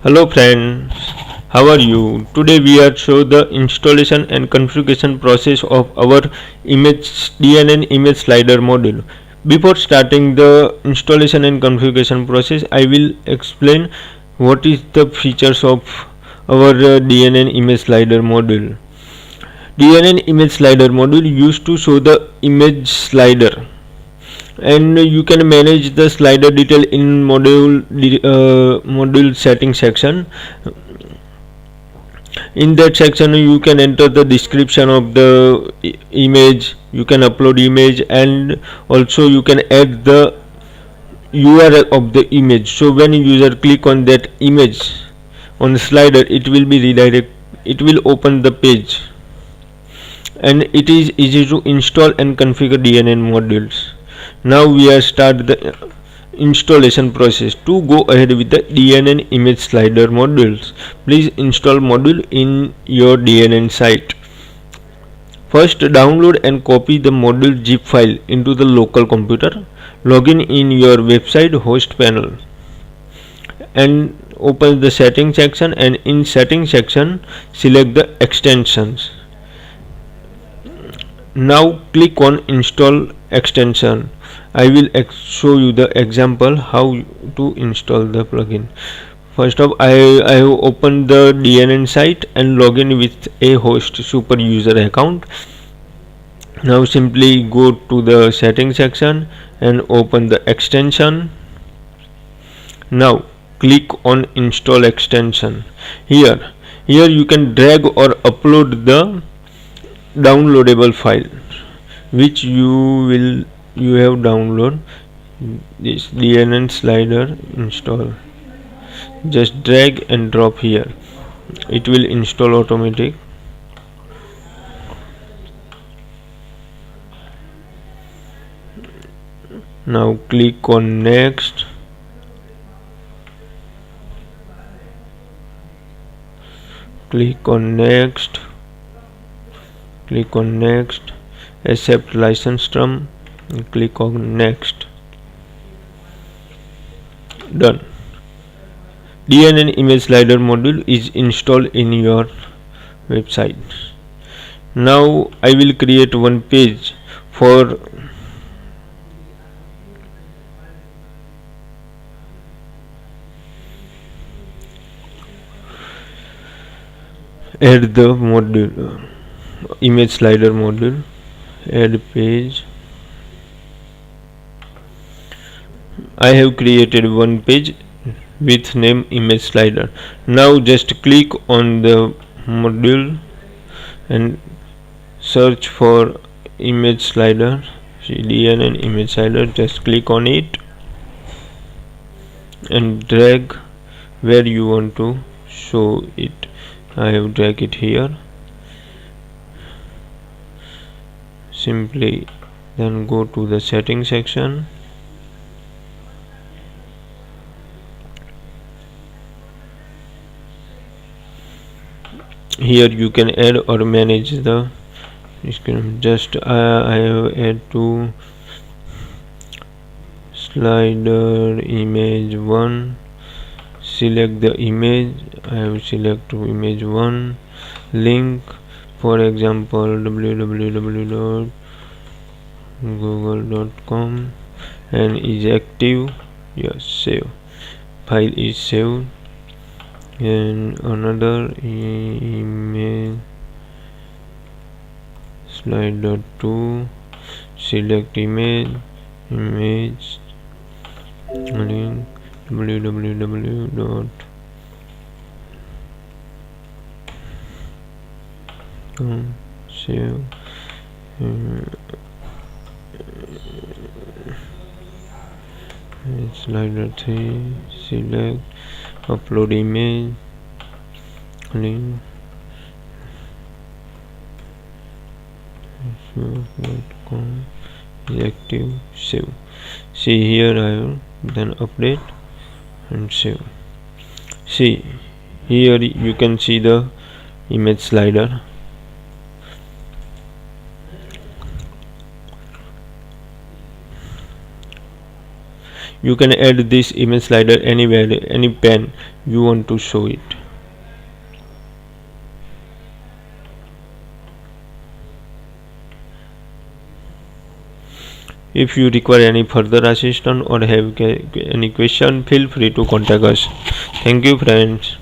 Hello friends, how are you? Today we are show the installation and configuration process of our DNN image slider module. Before starting the installation and configuration process, I will explain what is the features of our DNN image slider module. DNN image slider module used to show the image slider, and you can manage the slider detail in module setting section. In that section you can enter the description of the image, you can upload image, and also you can add the URL of the image. So when user click on that image on the slider, it will be redirect, it will open the page, and it is easy to install and configure DNN modules. Now we are start the installation process. To go ahead with the DNN image slider modules, please install module in your DNN site. First, download and copy the module zip file into the local computer. Login in your website host panel and open the setting section, and in setting section select the extensions. Now click on install extension. I will show you the example how to install the plugin. First of I have opened the DNN site and login with a host super user account. Now simply go to the setting section and open the extension. Now click on install extension. Here you can drag or upload the downloadable file which you have download. This DNN slider install, just drag and drop here, it will install automatic. Now click on next. Click on next. Click on next, accept license term, and click on next. Done. DNN image slider module is installed in your website. Now I will create one page for add the module image slider module. Add page. I have created one page with name image slider. Now just click on the module and search for image slider. DNN image slider, just click on it and drag where you want to show it. I have drag it here. Simply then go to the setting section. Here you can add or manage the screen. Just I have add to slider image 1. Select the image. I have select to image 1. Link, for example www.google.com, and is active. Yes, save. File is saved. And another image slider 2. Select image link www.com, save. Slider 3, select, upload image, link, .com, active, save. See here I will then update and save. See here you can see the image slider. you can add this image slider anywhere, any pen you want to show it. If you require any further assistance or have any question, feel free to contact us. Thank you friends.